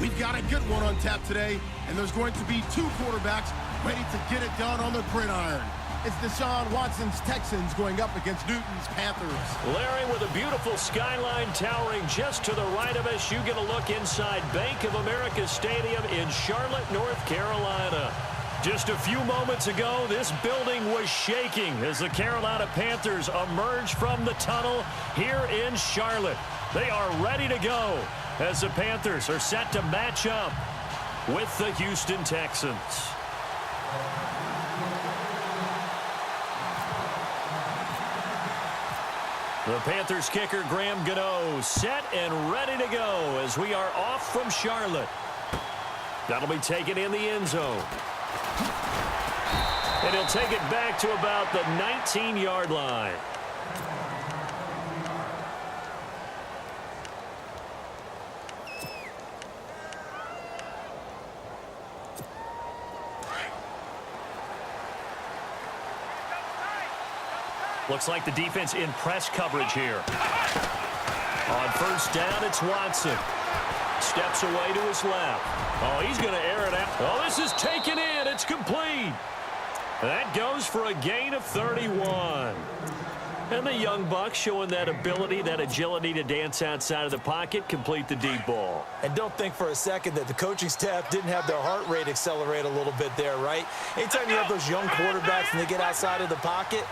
We've got a good one on tap today, and there's going to be two quarterbacks ready to get it done on the gridiron. It's Deshaun Watson's Texans going up against Newton's Panthers. Larry, with a beautiful skyline towering just to the right of us, you get a look inside Bank of America Stadium in Charlotte, North Carolina. Just a few moments ago, this building was shaking as the Carolina Panthers emerged from the tunnel here in Charlotte. They are ready to go as the Panthers are set to match up with the Houston Texans. The Panthers kicker, Graham Gano, set and ready to go as we are off from Charlotte. That'll be taken in the end zone. And he'll take it back to about the 19-yard line. Looks like the defense in press coverage here. On first down, it's Watson. Steps away to his left. Oh, he's going to air it out. Oh, this is taken in. It's complete. That goes for a gain of 31. And the young buck showing that ability, that agility to dance outside of the pocket, complete the deep ball. And don't think for a second that the coaching staff didn't have their heart rate accelerate a little bit there, right? Anytime you have those young quarterbacks and they get outside of the pocket,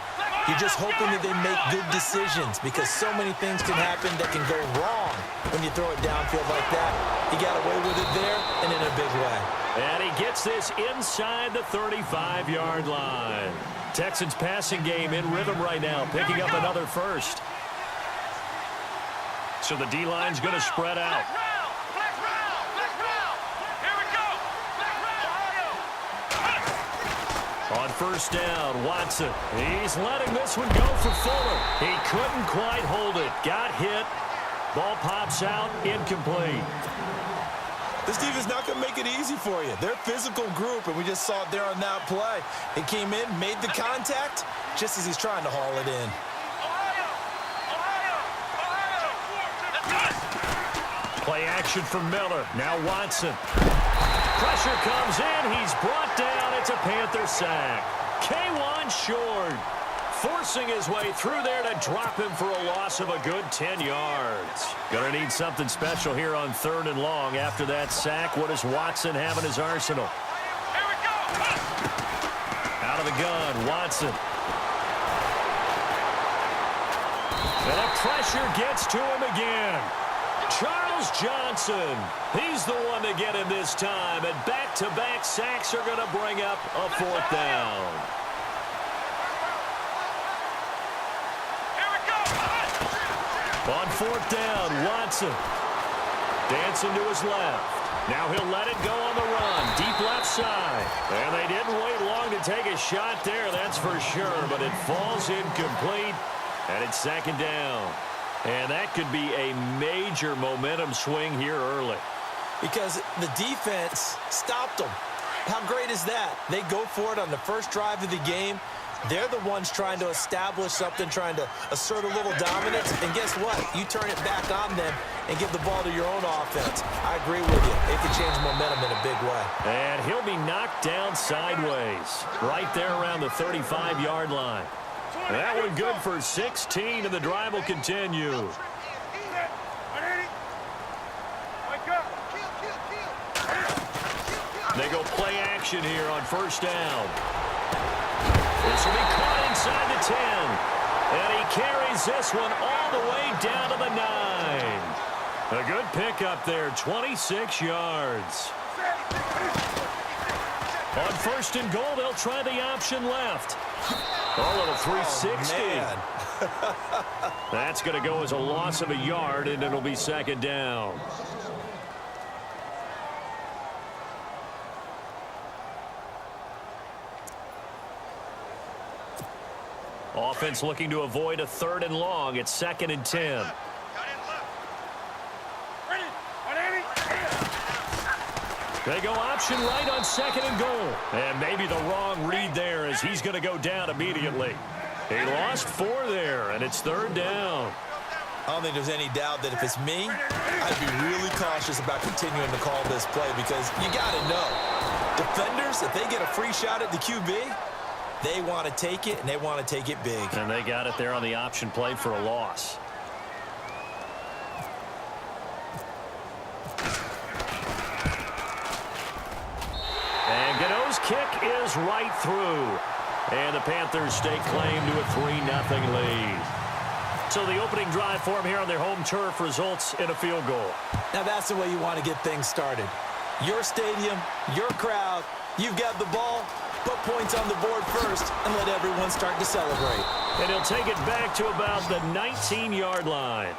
you're just hoping that they make good decisions because so many things can happen that can go wrong when you throw it downfield like that. He got away with it there and in a big way. And he gets this inside the 35-yard line. Texans passing game in rhythm right now, picking up another first. So the D-line's going to spread out. On first down, Watson. He's letting this one go for Fuller. He couldn't quite hold it. Got hit. Ball pops out, incomplete. This defense is not going to make it easy for you. They're a physical group, and we just saw it there on that play. He came in, made the contact, just as he's trying to haul it in. Play action for Miller. Now Watson. Pressure comes in. He's brought down. It's a Panther sack. K1 short. Forcing his way through there to drop him for a loss of a good 10 yards. Gonna need something special here on 3rd and long after that sack. What does Watson have in his arsenal? Here we go. Out of the gun, Watson. And the pressure gets to him again. Charles Johnson. He's the one to get him this time. And back-to-back sacks are going to bring up a 4th down. On 4th down, Watson. Dancing to his left. Now he'll let it go on the run. Deep left side. And they didn't wait long to take a shot there, that's for sure. But it falls incomplete. And it's 2nd down. And that could be a major momentum swing here early. Because the defense stopped them. How great is that? They go for it on the first drive of the game. They're the ones trying to establish something, trying to assert a little dominance. And guess what? You turn it back on them and give the ball to your own offense. I agree with you. It can change momentum in a big way. And he'll be knocked down sideways. Right there around the 35-yard line. That one good for 16, and the drive will continue. They go play action here on first down. This will be caught inside the 10. And he carries this one all the way down to the 9. A good pickup there, 26 yards. On 1st and goal, they'll try the option left. A little 360. Oh, That's going to go as a loss of a yard, and it'll be 2nd down. Offense looking to avoid a 3rd and long. It's 2nd and 10. They go option right on 2nd and goal. And maybe the wrong read there as he's going to go down immediately. He lost 4 there, and it's 3rd down. I don't think there's any doubt that if it's me, I'd be really cautious about continuing to call this play because you got to know, defenders, if they get a free shot at the QB, they want to take it, and they want to take it big. And they got it there on the option play for a loss. And Gano's kick is right through. And the Panthers stake claim to a 3-0 lead. So the opening drive for them here on their home turf results in a field goal. Now that's the way you want to get things started. Your stadium, your crowd, you've got the ball, put points on the board first, and let everyone start to celebrate. And he'll take it back to about the 19-yard line.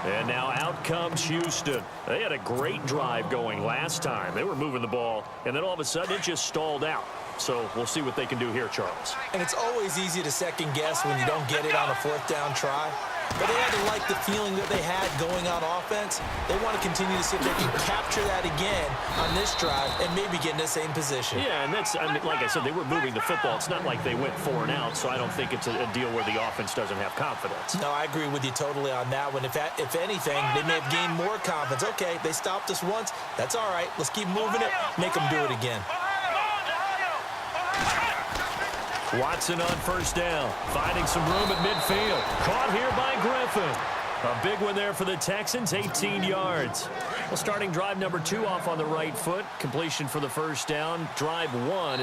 And now out comes Houston. They had a great drive going last time. They were moving the ball, and then all of a sudden it just stalled out. So we'll see what they can do here, Charles. And it's always easy to second guess when you don't get it on a fourth down try. But they had to like the feeling that they had going on offense. They want to continue to see if they can capture that again on this drive and maybe get in the same position. Yeah, and that's, I mean, like I said, they were moving the football. It's not like they went 4 and out, so I don't think it's a deal where the offense doesn't have confidence. No, I agree with you totally on that one. If anything, they may have gained more confidence. Okay, they stopped us once. That's all right. Let's keep moving it. Make them do it again. Watson on first down, finding some room at midfield. Caught here by Griffin. A big one there for the Texans, 18 yards. Well, starting drive number 2 off on the right foot. Completion for the first down. Drive 1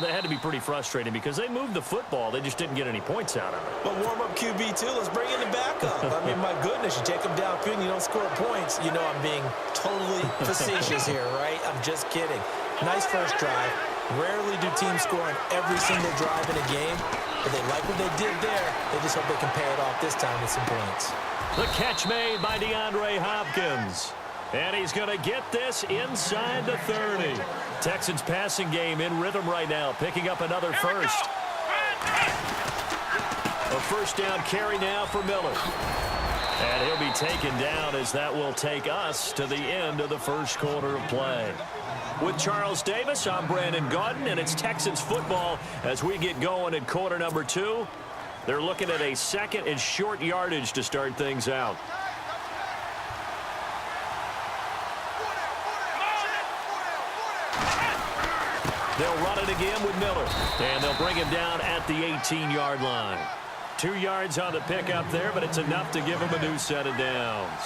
they had to be pretty frustrating because they moved the football. They just didn't get any points out of it. But warm-up QB, too. Let's bring in the backup. I mean, my goodness, you take them downfield and you don't score points. You know I'm being totally facetious here, right? I'm just kidding. Nice first drive. Rarely do teams score on every single drive in a game, but they like what they did there. They just hope they can pay it off this time with some points. The catch made by DeAndre Hopkins. And he's going to get this inside the 30. Texans passing game in rhythm right now, picking up another first. A first down carry now for Miller. And he'll be taken down as that will take us to the end of the first quarter of play. With Charles Davis, I'm Brandon Gaudin, and it's Texans football as we get going in quarter number 2. They're looking at a second and short yardage to start things out. They'll run it again with Miller, and they'll bring him down at the 18-yard line. 2 yards on the pickup there, but it's enough to give him a new set of downs.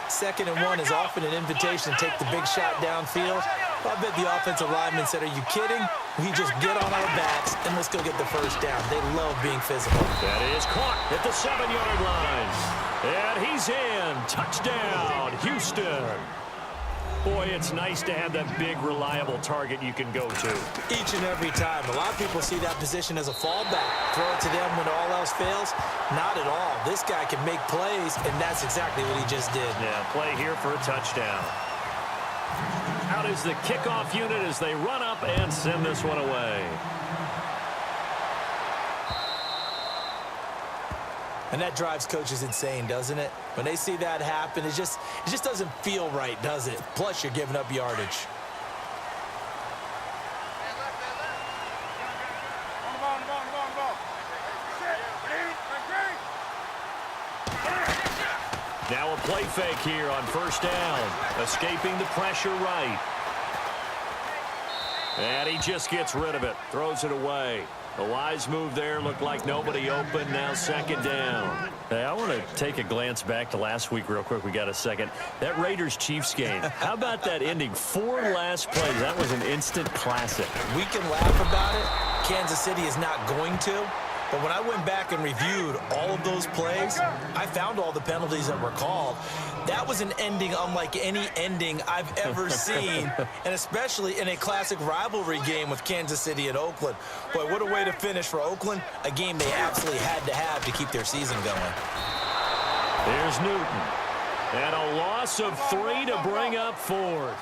2nd and 1 is often an invitation to take the big shot downfield. I bet the offensive lineman said, are you kidding? We just get on our backs and let's go get the first down. They love being physical. That is caught at the 7-yard line. And he's in. Touchdown, Houston. Boy, it's nice to have that big, reliable target you can go to. Each and every time. A lot of people see that position as a fallback. Throw it to them when all else fails. Not at all. This guy can make plays, and that's exactly what he just did. Yeah, play here for a touchdown. Out is the kickoff unit as they run up and send this one away. And that drives coaches insane, doesn't it? When they see that happen, it just doesn't feel right, does it? Plus, you're giving up yardage. Now a play fake here on first down. Escaping the pressure right. And he just gets rid of it. Throws it away. A wise move there. Looked like nobody open. Now 2nd down. Hey, I want to take a glance back to last week real quick. We got a second. That Raiders-Chiefs game. How about that ending? 4 last plays. That was an instant classic. We can laugh about it. Kansas City is not going to. But when I went back and reviewed all of those plays, I found all the penalties that were called. That was an ending unlike any ending I've ever seen, and especially in a classic rivalry game with Kansas City and Oakland. Boy, what a way to finish for Oakland, a game they absolutely had to have to keep their season going. Here's Newton. And a loss of 3 to bring up 4th.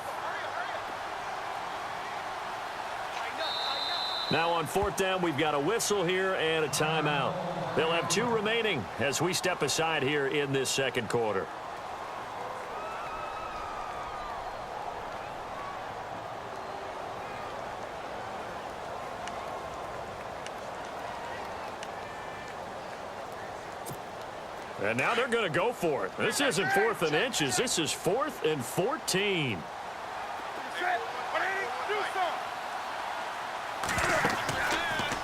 Now on 4th down, we've got a whistle here and a timeout. They'll have 2 remaining as we step aside here in this second quarter. And now they're going to go for it. This isn't 4th and inches. This is 4th and 14.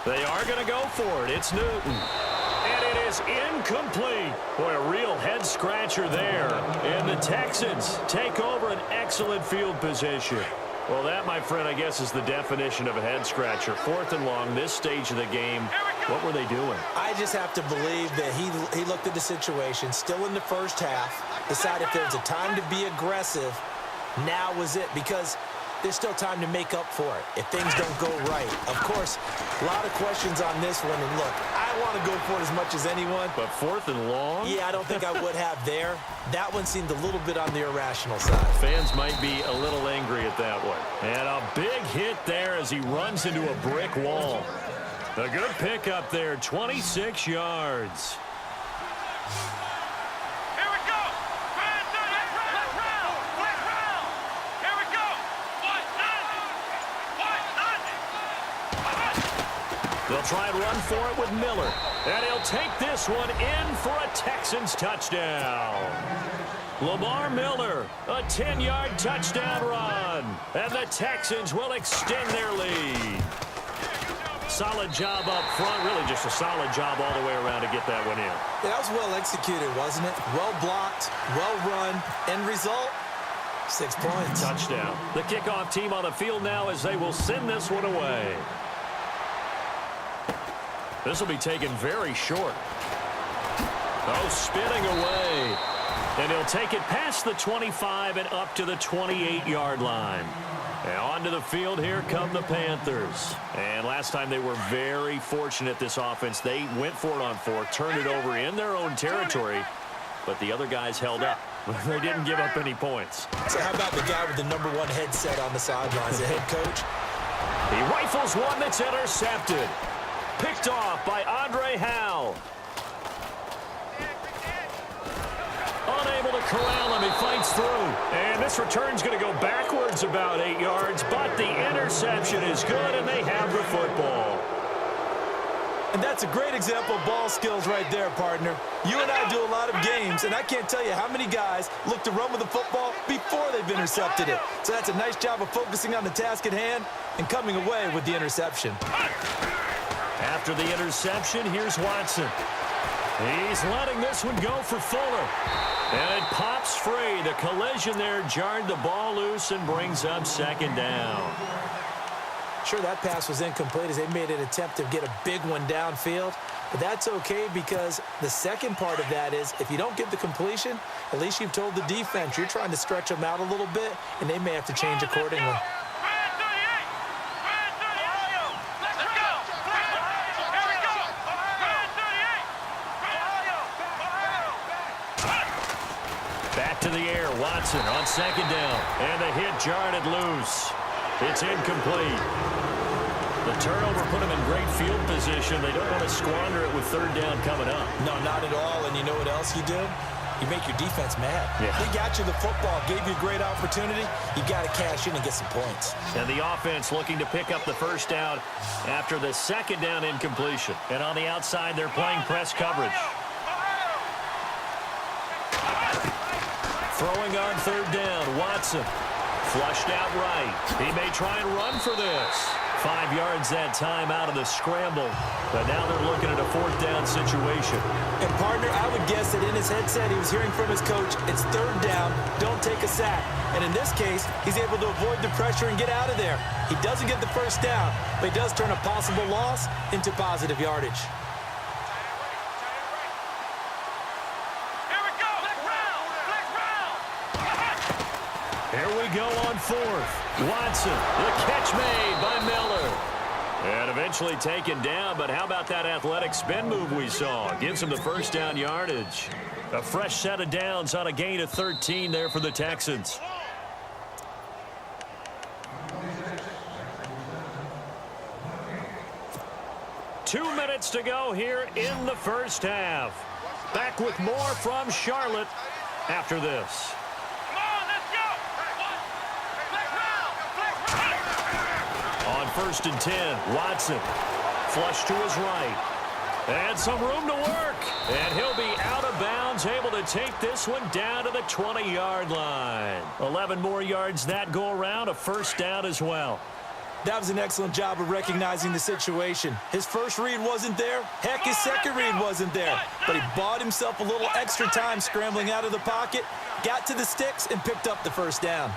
They are going to go for it. It's Newton. And it is incomplete. Boy, a real head-scratcher there. And the Texans take over an excellent field position. Well, that, my friend, I guess is the definition of a head-scratcher. 4th and long, this stage of the game. What were they doing? I just have to believe that he looked at the situation, still in the first half, decided if there was a time to be aggressive, now was it, because there's still time to make up for it if things don't go right. Of course, a lot of questions on this one, and look, I want to go for it as much as anyone. But 4th and long? Yeah, I don't think I would have there. That one seemed a little bit on the irrational side. Fans might be a little angry at that one. And a big hit there as he runs into a brick wall. A good pickup there, 26 yards. Here we go. Here we go. They'll try and run for it with Miller. And he'll take this one in for a Texans touchdown. Lamar Miller, a 10-yard touchdown run. And the Texans will extend their lead. Solid job up front, really just a solid job all the way around to get that one in. Yeah, that was well executed, wasn't it? Well blocked, well run. End result, 6 points. Touchdown. The kickoff team on the field now as they will send this one away. This will be taken very short. Oh, spinning away. And he'll take it past the 25 and up to the 28-yard line. And onto the field, here come the Panthers. And last time they were very fortunate, this offense. They went for it on 4th, turned it over in their own territory, but the other guys held up. They didn't give up any points. So how about the guy with the #1 headset on the sidelines, the head coach? He rifles one that's intercepted. Picked off by Andre Howe. Unable to corral him. He fights through. And this return's going to go backwards about 8 yards, but the interception is good, and they have the football. And that's a great example of ball skills right there, partner. You and I do a lot of games, and I can't tell you how many guys look to run with the football before they've intercepted it. So that's a nice job of focusing on the task at hand and coming away with the interception. After the interception, here's Watson. He's letting this one go for Fuller. And it pops free. The collision there jarred the ball loose and brings up 2nd down. Sure, that pass was incomplete as they made an attempt to get a big one downfield. But that's okay because the second part of that is if you don't get the completion, at least you've told the defense you're trying to stretch them out a little bit, and they may have to change accordingly. Back to the air, Watson on 2nd down. And the hit jarred it loose. It's incomplete. The turnover put them in great field position. They don't want to squander it with 3rd down coming up. No, not at all. And you know what else you do? You make your defense mad. Yeah. They got you the football, gave you a great opportunity. You got to cash in and get some points. And the offense looking to pick up the 1st down after the 2nd down incompletion. And on the outside, they're playing press coverage. Throwing on 3rd down, Watson. Flushed out right. He may try and run for this. 5 yards that time out of the scramble. But now they're looking at a 4th down situation. And, partner, I would guess that in his headset he was hearing from his coach, it's 3rd down, don't take a sack. And in this case, he's able to avoid the pressure and get out of there. He doesn't get the 1st down, but he does turn a possible loss into positive yardage. Here we go on 4th. Watson, the catch made by Miller. And eventually taken down, but how about that athletic spin move we saw? Gives him the 1st down yardage. A fresh set of downs on a gain of 13 there for the Texans. Two minutes to go here in the first half. Back with more from Charlotte after this. On 1st and 10, Watson. Flush to his right. And some room to work. And he'll be out of bounds, able to take this one down to the 20-yard line. 11 more yards that go around, a first down as well. That was an excellent job of recognizing the situation. His first read wasn't there. Heck, his second read wasn't there. But he bought himself a little extra time scrambling out of the pocket, got to the sticks, and picked up the first down.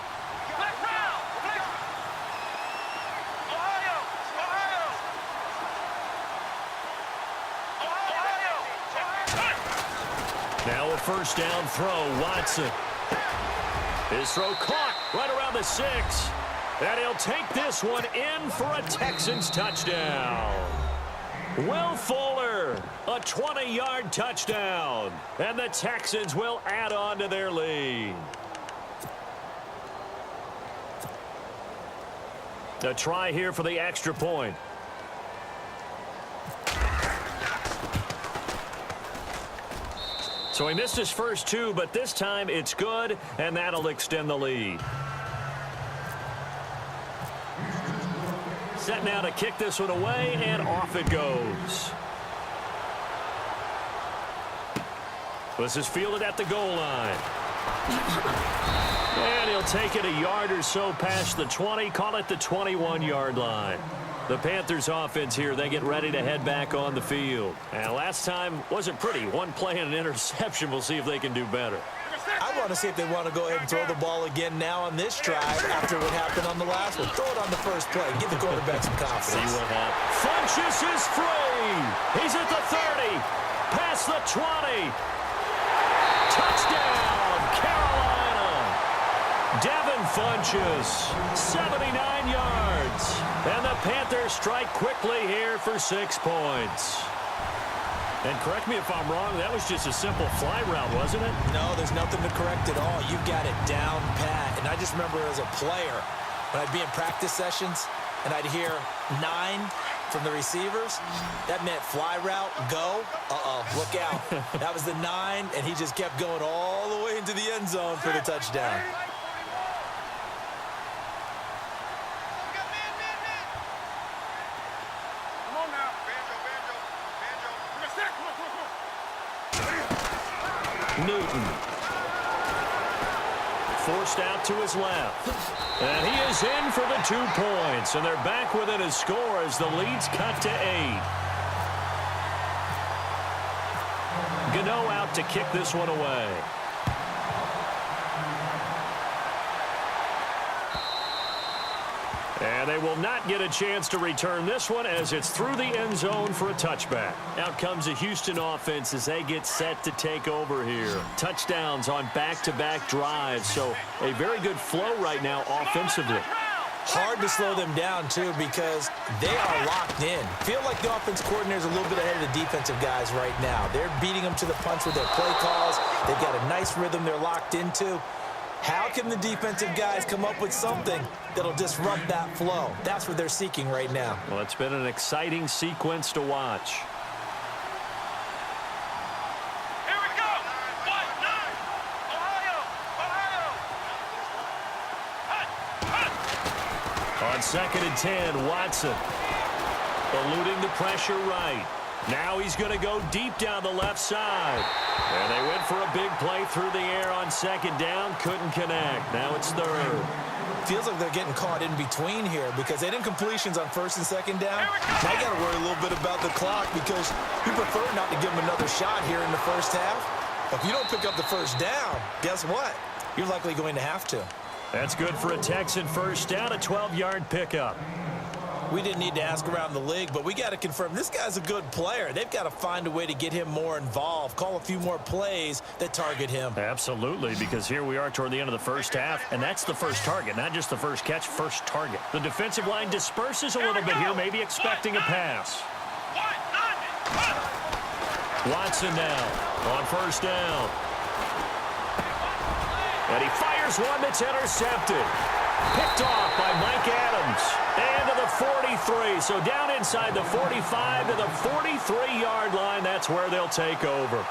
Now a first down throw, Watson. His throw caught right around the 6. And he'll take this one in for a Texans touchdown. Will Fuller, a 20-yard touchdown. And the Texans will add on to their lead. A try here for the extra point. So he missed his first 2, but this time it's good, and that'll extend the lead. Set now to kick this one away, and off it goes. This is fielded at the goal line. And he'll take it a yard or so past the 20, call it the 21-yard line. The Panthers offense here, they get ready to head back on the field. And last time wasn't pretty. One play and an interception. We'll see if they can do better. I want to see if they want to go ahead and throw the ball again now on this drive after what happened on the last one. Throw it on the first play. Give the quarterback some confidence. See what happens. Funchess is free. He's at the 30. Past the 20. Touchdown, Carolina. Devin Funchess, 79 yards. And the Panthers strike quickly here for 6 points. And correct me if I'm wrong, that was just a simple fly route, wasn't it? No, there's nothing to correct at all. You've got it down pat. And I just remember as a player, when I'd be in practice sessions and I'd hear 9 from the receivers, that meant fly route, go. Look out. That was the 9, and he just kept going all the way into the end zone for the touchdown. Newton. Forced out to his left. And he is in for the 2 points. And they're back within a score as the lead's cut to 8. Gano out to kick this one away. And they will not get a chance to return this one as it's through the end zone for a touchback. Out comes the Houston offense as they get set to take over here. Touchdowns on back-to-back drives, so a very good flow right now offensively. Hard to slow them down, too, because they are locked in. Feel like the offense coordinator's a little bit ahead of the defensive guys right now. They're beating them to the punch with their play calls. They've got a nice rhythm they're locked into. How can the defensive guys come up with something that'll disrupt that flow? That's what they're seeking right now. Well, it's been an exciting sequence to watch. Here we go. 1-9. Ohio. On 2nd and 10, Watson eluding the pressure right. Now he's going to go deep down the left side. And they went for a big play through the air on 2nd down. Couldn't connect. Now it's 3rd. Feels like they're getting caught in between here because they didn't completions on 1st and 2nd down. Now you got to worry a little bit about the clock because you prefer not to give them another shot here in the first half. But if you don't pick up the first down, guess what? You're likely going to have to. That's good for a Texan first down, a 12-yard pickup. We didn't need to ask around the league, but we got to confirm this guy's a good player. They've got to find a way to get him more involved, call a few more plays that target him. Absolutely, because here we are toward the end of the first half, and that's the first target, not just the first catch, first target. The defensive line disperses a little bit here, maybe expecting a pass. Watson now on first down. And he fires one that's intercepted. Picked off by Mike Adams. And to the 43. So down inside the 45 to the 43-yard line. That's where they'll take over.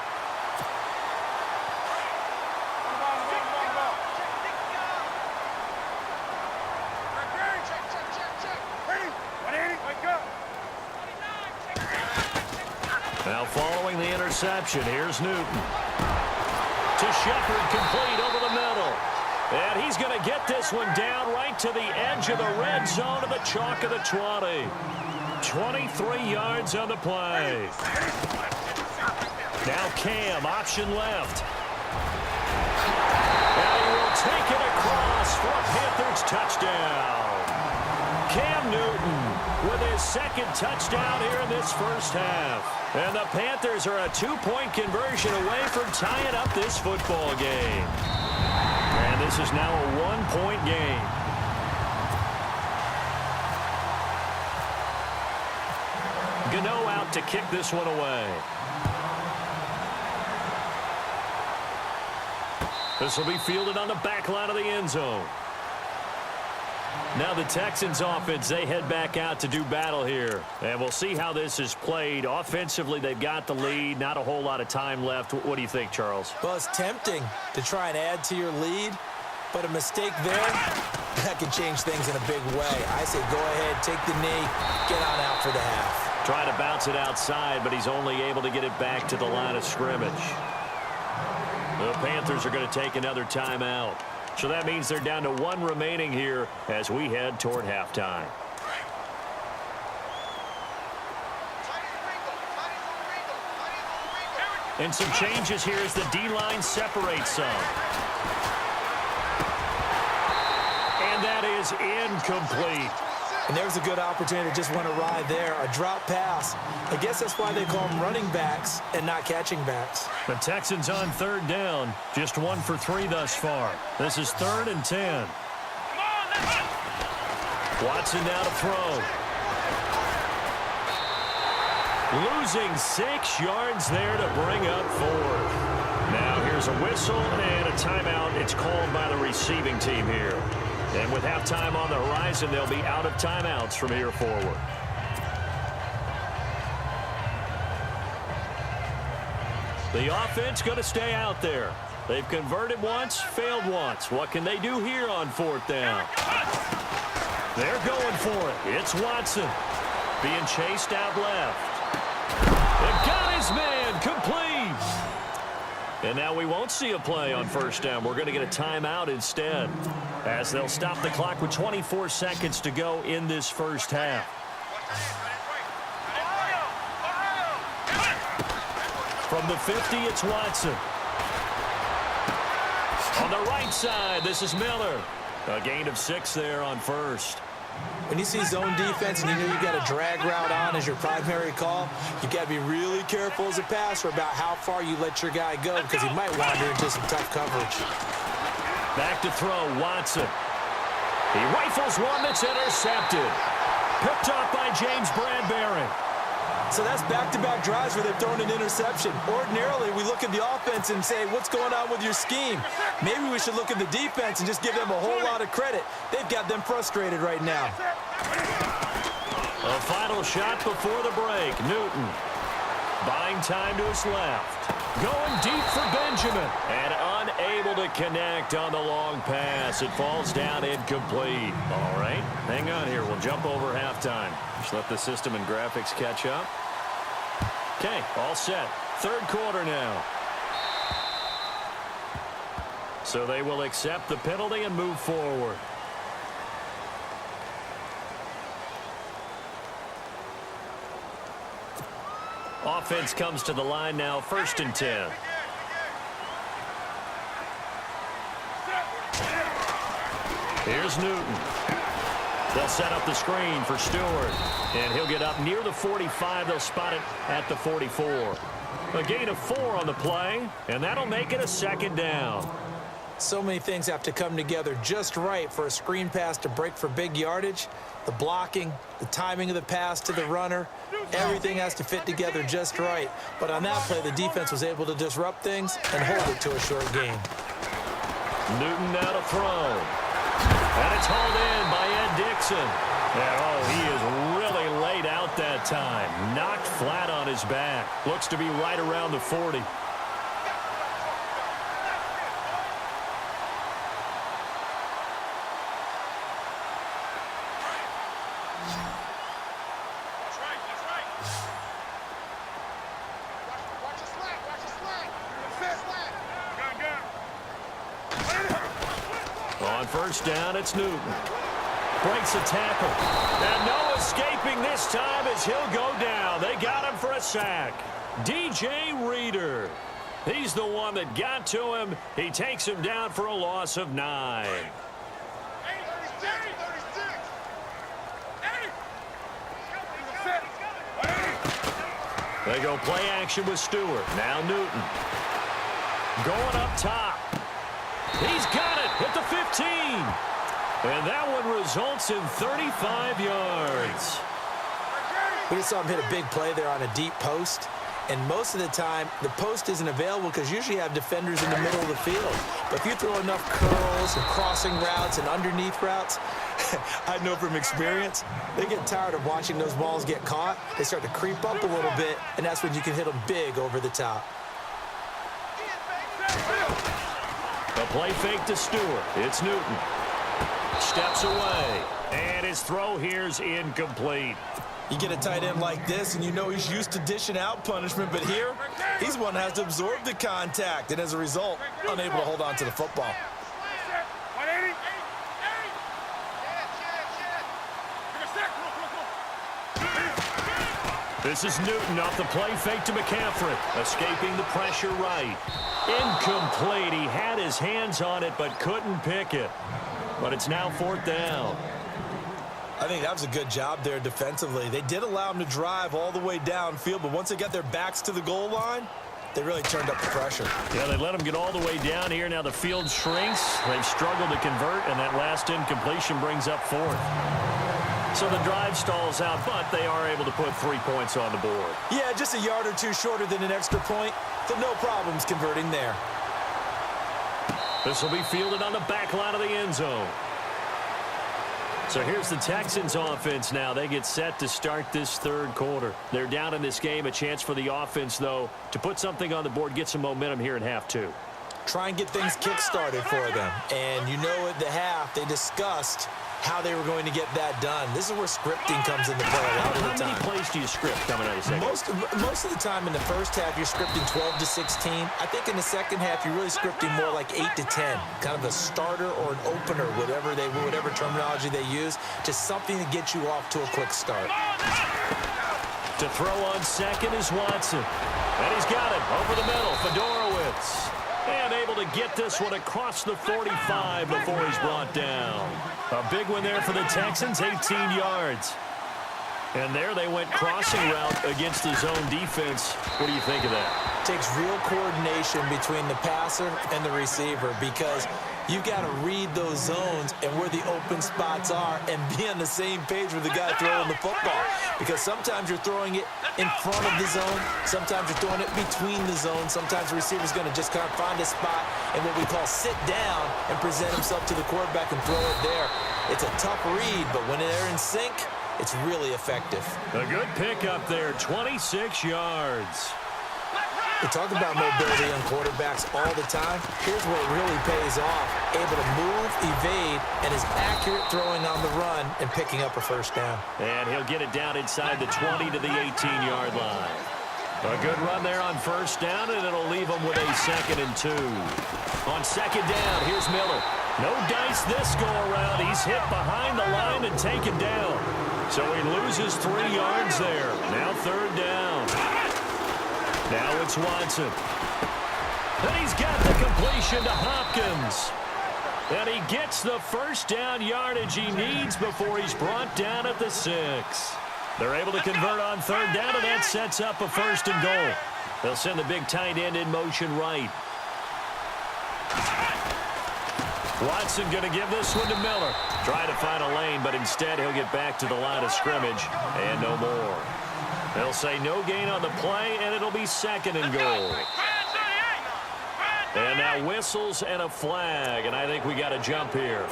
following the interception, here's Newton. To Shepard, complete over the middle. And he's going to get this one down right to the edge of the red zone of the chalk of the 20. 23 yards on the play. Now Cam, option left. And he will take it across for a Panthers touchdown. Cam Newton with his second touchdown here in this first half. And the Panthers are a 2-point conversion away from tying up this football game. And this is now a 1-point game. Gano out to kick this one away. This will be fielded on the back line of the end zone. Now the Texans offense, they head back out to do battle here. And we'll see how this is played. Offensively, they've got the lead. Not a whole lot of time left. What do you think, Charles? Well, it's tempting to try and add to your lead, but a mistake there, that can change things in a big way. I say go ahead, take the knee, get on out for the half. Trying to bounce it outside, but he's only able to get it back to the line of scrimmage. The Panthers are going to take another timeout. So that means they're down to 1 remaining here as we head toward halftime. And some changes here as the D-line separates some. And that is incomplete. And there's a good opportunity to just want to ride there. A drop pass. I guess that's why they call them running backs and not catching backs. The Texans on 3rd down. Just 1 for 3 thus far. This is 3rd and 10. Watson now to throw. Losing 6 yards there to bring up 4th. Now here's a whistle and a timeout. It's called by the receiving team here. And with halftime on the horizon, they'll be out of timeouts from here forward. The offense going to stay out there. They've converted once, failed once. What can they do here on 4th down? They're going for it. It's Watson being chased out left. They've got his man complete. And now we won't see a play on 1st down. We're going to get a timeout instead, as they'll stop the clock with 24 seconds to go in this first half. From the 50, it's Watson. On the right side, this is Miller. A gain of 6 there on 1st. When you see zone defense and you know you got a drag route on as your primary call, you got to be really careful as a passer about how far you let your guy go, because he might wander into some tough coverage. Back to throw, Watson. He rifles one that's intercepted. Picked off by James Bradbury. So that's back-to-back drives where they've thrown an interception. Ordinarily, we look at the offense and say, what's going on with your scheme? Maybe we should look at the defense and just give them a whole lot of credit. They've got them frustrated right now. A final shot before the break. Newton buying time to his left. Going deep for Benjamin. And unable to connect on the long pass. It falls down incomplete. All right, hang on here. We'll jump over halftime. Just let the system and graphics catch up. Okay, all set. 3rd quarter now. So they will accept the penalty and move forward. Offense comes to the line now, 1st and 10. Here's Newton. They'll set up the screen for Stewart. And he'll get up near the 45. They'll spot it at the 44. A gain of 4 on the play, and that'll make it a 2nd down. So many things have to come together just right for a screen pass to break for big yardage. The blocking, the timing of the pass to the runner, everything has to fit together just right. But on that play, the defense was able to disrupt things and hold it to a short gain. Newton now to throw. And it's hauled in by Ed Dixon. And, oh, he is really laid out that time. Knocked flat on his back. Looks to be right around the 40. first down, it's Newton. Breaks a tackle. And no escaping this time as he'll go down. They got him for a sack. DJ Reader. He's the one that got to him. He takes him down for a loss of 9. They go play action with Stewart. Now Newton. Going up top. He's got it at the 15. And that one results in 35 yards. We just saw him hit a big play there on a deep post. And most of the time, the post isn't available because usually you have defenders in the middle of the field. But if you throw enough curls and crossing routes and underneath routes, I know from experience, they get tired of watching those balls get caught. They start to creep up a little bit, and that's when you can hit them big over the top. A play fake to Stewart. It's Newton. Steps away. And his throw here's incomplete. You get a tight end like this, and you know he's used to dishing out punishment, but here, he's one that has to absorb the contact, and as a result, unable to hold on to the football. This is Newton off the play fake to McCaffrey. Escaping the pressure right. Incomplete. He had his hands on it, but couldn't pick it. But it's now 4th down. I think that was a good job there defensively. They did allow him to drive all the way downfield, but once they got their backs to the goal line, they really turned up the pressure. Yeah, they let him get all the way down here. Now the field shrinks. They've struggled to convert, and that last incompletion brings up 4th. So the drive stalls out, but they are able to put 3 points on the board. Yeah, just a yard or two shorter than an extra point, so no problems converting there. This will be fielded on the back line of the end zone. So here's the Texans offense now. They get set to start this 3rd quarter. They're down in this game. A chance for the offense, though, to put something on the board, get some momentum here in half 2. Try and get things kick-started for them. And you know at the half, they discussed how they were going to get that done. This is where scripting comes into play a lot of the time. How many plays do you script coming out of the second? Most of the time in the first half, you're scripting 12 to 16. I think in the second half, you're really scripting more like 8 to 10. Kind of a starter or an opener, whatever terminology they use, just something to get you off to a quick start. To throw on second is Watson. And he's got it over the middle. Fedorowicz. And able to get this one across the 45 before he's brought down. A big one there for the Texans, 18 yards. And there they went crossing route against the zone defense. What do you think of that? Takes real coordination between the passer and the receiver because you've got to read those zones and where the open spots are and be on the same page with the guy throwing the football. Because sometimes you're throwing it in front of the zone. Sometimes you're throwing it between the zones. Sometimes the receiver's going to just kind of find a spot and what we call sit down and present himself to the quarterback and throw it there. It's a tough read, but when they're in sync, it's really effective. A good pickup there, 26 yards. We talk about mobility on quarterbacks all the time. Here's where it really pays off. Able to move, evade, and is accurate throwing on the run and picking up a first down. And he'll get it down inside the 20 to the 18-yard line. A good run there on first down, and it'll leave him with a 2nd and 2. On second down, here's Miller. No dice this go-around. He's hit behind the line and taken down. So he loses 3 yards there. Now 3rd down. Now it's Watson. And he's got the completion to Hopkins. And he gets the first down yardage he needs before he's brought down at the 6. They're able to convert on 3rd down, and that sets up a 1st and goal. They'll send the big tight end in motion right. Watson going to give this one to Miller. Trying to find a lane, but instead he'll get back to the line of scrimmage. And no more. They'll say no gain on the play, and it'll be 2nd and goal. And now whistles and a flag, and I think we got a jump here.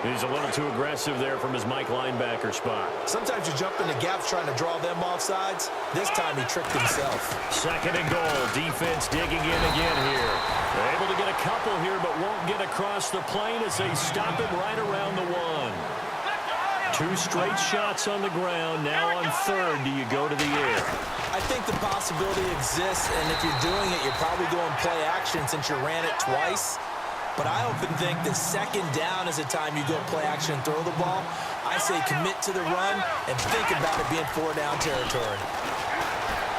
He's a little too aggressive there from his Mike linebacker spot. Sometimes you jump into gaps trying to draw them off sides. This time he tricked himself. 2nd and goal. Defense digging in again here. They're able to get a couple here, but won't get across the plane as they stop him right around the 1. 2 straight shots on the ground. Now on 3rd, do you go to the air? I think the possibility exists, and if you're doing it, you're probably going play action since you ran it twice. But I often think that second down is a time you go play action and throw the ball. I say commit to the run and think about it being 4-down territory.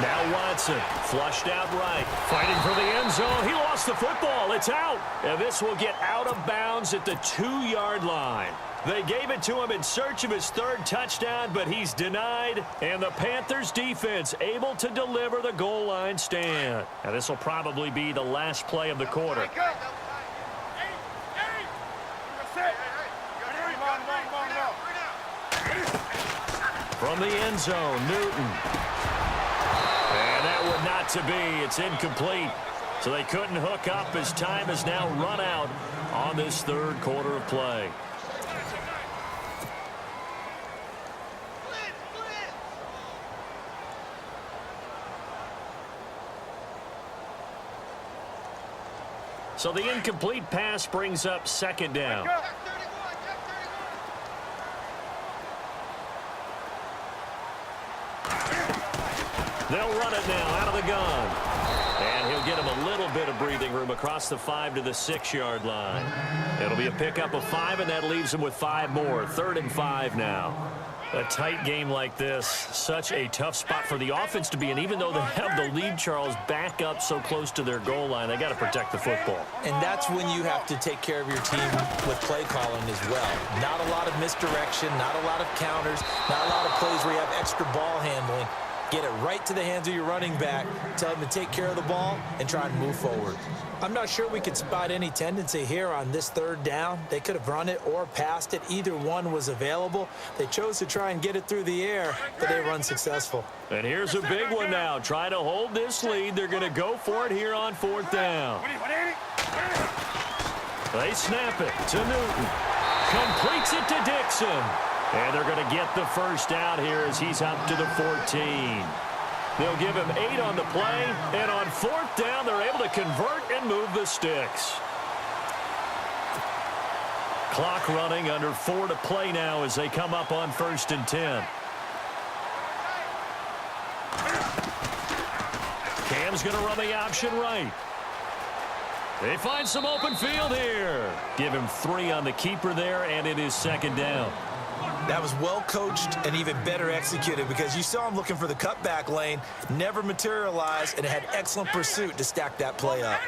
Now Watson, flushed out right, fighting for the end zone. He lost the football. It's out. And this will get out of bounds at the 2-yard line. They gave it to him in search of his third touchdown, but he's denied. And the Panthers defense able to deliver the goal line stand. Now this will probably be the last play of the quarter. From the end zone, Newton. And that would not to be. It's incomplete. So they couldn't hook up as time has now run out on this third quarter of play. So the incomplete pass brings up second down. They'll run it now out of the gun. And he'll get him a little bit of breathing room across the 5 to the 6-yard line. It'll be a pickup of 5, and that leaves him with 5 more. 3rd and 5 now. A tight game like this, such a tough spot for the offense to be in. Even though they have the lead, Charles, back up so close to their goal line, they got to protect the football. And that's when you have to take care of your team with play calling as well. Not a lot of misdirection, not a lot of counters, not a lot of plays where you have extra ball handling. Get it right to the hands of your running back, tell him to take care of the ball, and try and move forward. I'm not sure we could spot any tendency here on this 3rd down. They could have run it or passed it. Either one was available. They chose to try and get it through the air, but they run successful. And here's a big one now. Trying to hold this lead. They're going to go for it here on 4th down. They snap it to Newton. Completes it to Dixon. And they're going to get the first down here as he's up to the 14. They'll give him 8 on the play, and on 4th down, they're able to convert and move the sticks. Clock running, under 4 to play now as they come up on 1st and 10. Cam's going to run the option right. They find some open field here. Give him 3 on the keeper there, and it is 2nd down. That was well coached and even better executed because you saw him looking for the cutback lane, never materialized, and had excellent pursuit to stack that play up.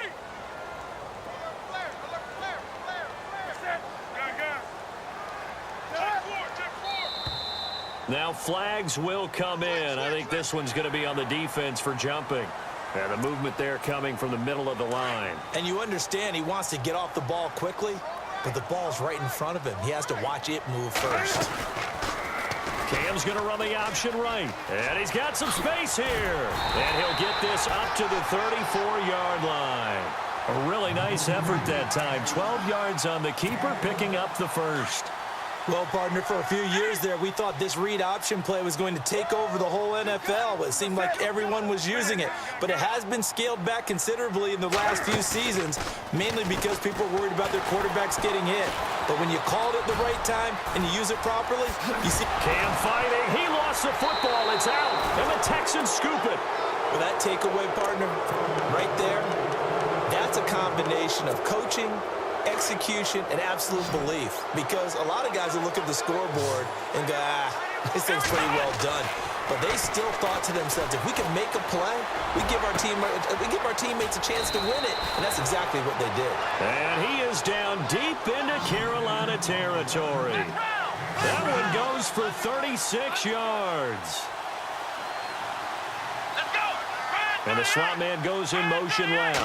Now flags will come in. I think this one's going to be on the defense for jumping. And the movement there coming from the middle of the line. And you understand he wants to get off the ball quickly, but the ball's right in front of him. He has to watch it move first. Cam's going to run the option right. And he's got some space here. And he'll get this up to the 34-yard line. A really nice effort that time. 12 yards on the keeper, picking up the first. Well, partner, for a few years there, we thought this read option play was going to take over the whole NFL. It seemed like everyone was using it. But it has been scaled back considerably in the last few seasons, mainly because people are worried about their quarterbacks getting hit. But when you call it at the right time and you use it properly, you see... Cam fighting. He lost the football. It's out. And the Texans scoop it. Well, that takeaway, partner, right there, that's a combination of coaching, execution, and absolute belief, because a lot of guys will look at the scoreboard and go, this thing's pretty well done. But they still thought to themselves, if we can make a play, we give our teammates a chance to win it. And that's exactly what they did. And he is down deep into Carolina territory. That one goes for 36 yards. And the slot man goes in motion left.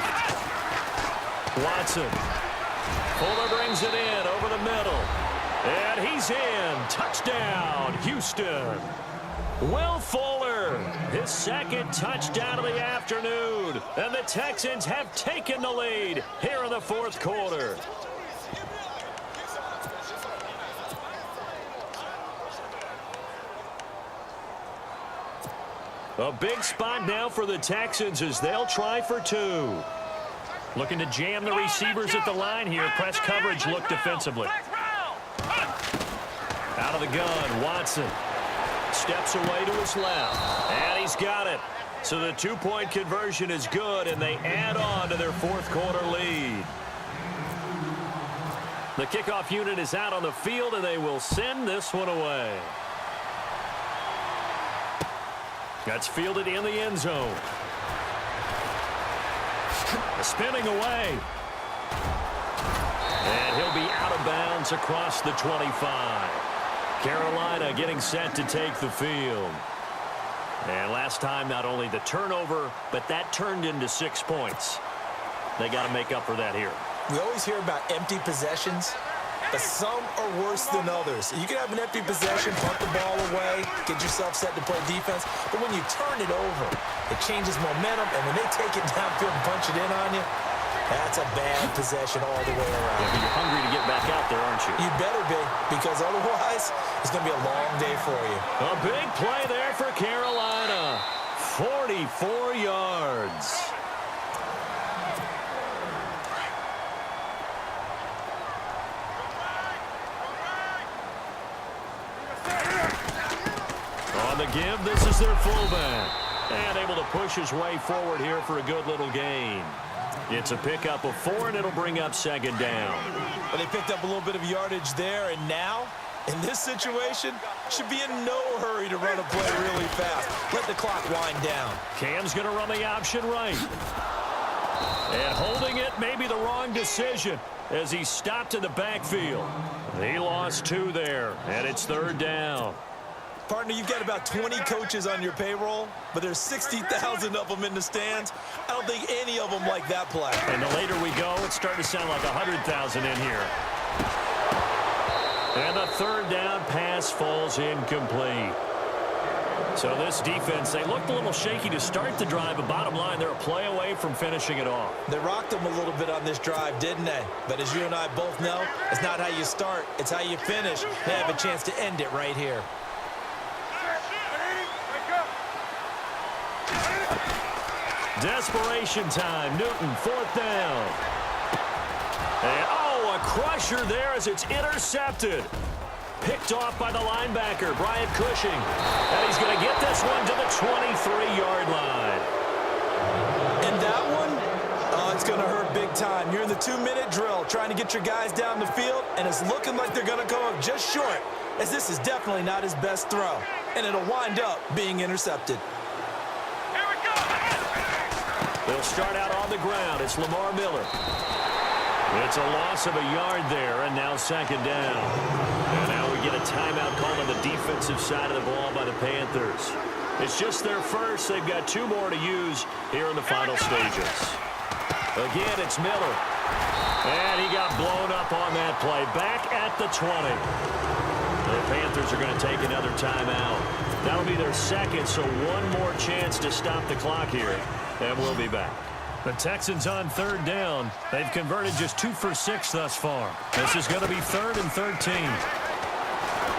Watson. Fuller brings it in over the middle. And he's in. Touchdown, Houston. Will Fuller, his 2nd touchdown of the afternoon. And the Texans have taken the lead here in the 4th quarter. A big spot now for the Texans as they'll try for 2. Looking to jam the receivers at the line here. Press coverage look defensively. Out of the gun, Watson. Steps away to his left. And he's got it. So the 2-point conversion is good, and they add on to their 4th quarter lead. The kickoff unit is out on the field, and they will send this one away. That's fielded in the end zone. Spinning away. And he'll be out of bounds across the 25. Carolina getting set to take the field. And last time, not only the turnover, but that turned into 6 points. They got to make up for that here. We always hear about empty possessions, but some are worse than others. You can have an empty possession, punt the ball away, get yourself set to play defense, but when you turn it over, it changes momentum, and when they take it downfield and punch it in on you, that's a bad possession all the way around. Yeah, but you're hungry to get back out there, aren't you? You better be, because otherwise, it's going to be a long day for you. A big play there for Carolina. 44 yards. On the give, this is their fullback. And able to push his way forward here for a good little gain. It's a pickup of 4, and it'll bring up second down. Well, they picked up a little bit of yardage there, and now, in this situation, should be in no hurry to run a play really fast. Let the clock wind down. Cam's going to run the option right. And holding it may be the wrong decision as he stopped in the backfield. He lost 2 there, and it's third down. Partner, you've got about 20 coaches on your payroll, but there's 60,000 of them in the stands. I don't think any of them like that play. And the later we go, it's starting to sound like 100,000 in here. And the third down pass falls incomplete. So this defense, they looked a little shaky to start the drive, but bottom line, they're a play away from finishing it off. They rocked them a little bit on this drive, didn't they? But as you and I both know, it's not how you start, it's how you finish. They have a chance to end it right here. Desperation time. Newton, 4th down. And, oh, a crusher there as it's intercepted. Picked off by the linebacker, Bryant Cushing. And he's going to get this one to the 23-yard line. And that one, oh, it's going to hurt big time. You're in the 2-minute drill trying to get your guys down the field, and it's looking like they're going to go up just short, as this is definitely not his best throw. And it'll wind up being intercepted. They'll start out on the ground. It's Lamar Miller. It's a loss of a yard there, and now second down. And now we get a timeout called on the defensive side of the ball by the Panthers. It's just their first. They've got 2 more to use here in the final stages. Again, it's Miller. And he got blown up on that play. Back at the 20. The Panthers are going to take another timeout. That'll be their second, so 1 more chance to stop the clock here. And we'll be back. The Texans on third down. They've converted just 2 for 6 thus far. This is going to be 3rd and 13.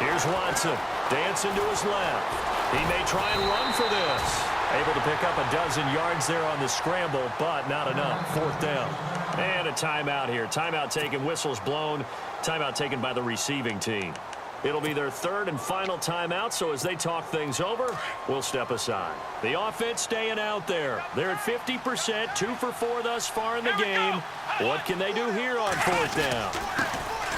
Here's Watson. Dancing to his left. He may try and run for this. Able to pick up a dozen yards there on the scramble, but not enough. 4th down. And a timeout here. Timeout taken. Whistles blown. Timeout taken by the receiving team. It'll be their 3rd and final timeout, so as they talk things over, we'll step aside. The offense staying out there. They're at 50%, 2 for 4 thus far in the game. What can they do here on 4th down?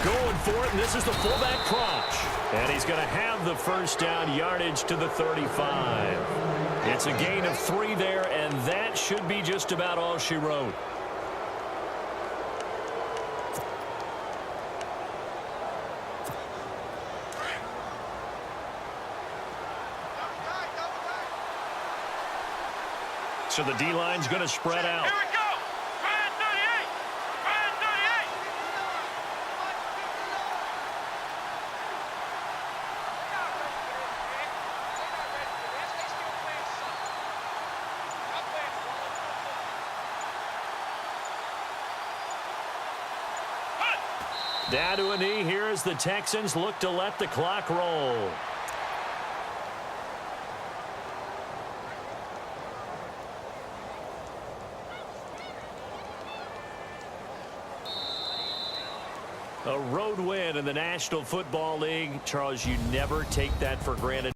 Going for it, and this is the fullback Crouch. And he's going to have the first down yardage to the 35. It's a gain of 3 there, and that should be just about all she wrote. So the D-line's going to spread out. Here we go. Ryan 38. Ryan 38. Down to a knee here as the Texans look to let the clock roll. A road win in the National Football League. Charles, you never take that for granted.